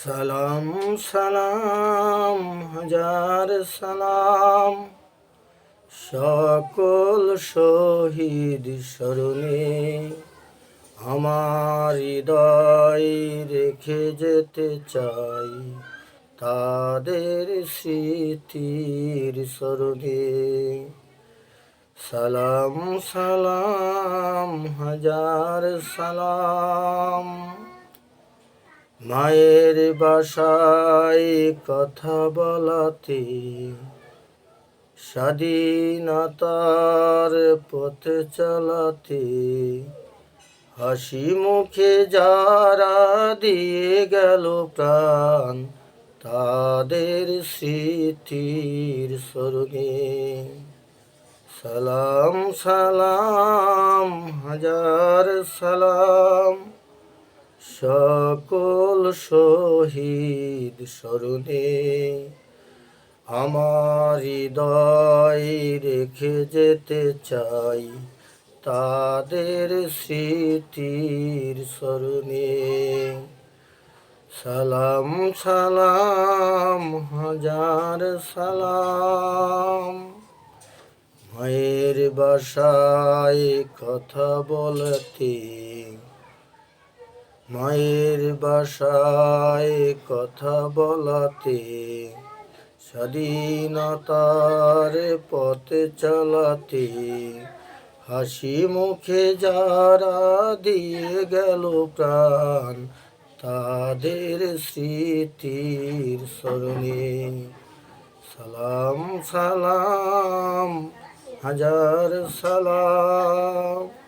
সালাম সালাম হাজার সালাম সকল শহীদ স্মরণে আমার হৃদয় রেখে যেতে চাই তাদের স্মৃতির স্মরণে। সালাম সালাম হাজার সালাম। মায়ের বাসায় কথা বলাতে, স্বাধীনতার পথে চলাতে, হাসি মুখে যারা দিয়ে গেল প্রাণ তাদের স্মৃতির স্মরণে। সালাম সালাম হাজার সালাম সকল শহীদ স্মরণে আমার হৃদয় রেখে যেতে চাই তাদের স্মৃতির স্মরণে। সালাম সালাম হাজার সালাম। মায়ের বাসায় কথা বলতে, মায়ের বাসায় কথা বলাতে, স্বাধীনতার পথে চলাতে, হাসি মুখে যারা দিয়ে গেল প্রাণ তাদের স্মৃতির স্মরণে। সালাম সালাম হাজার সালাম।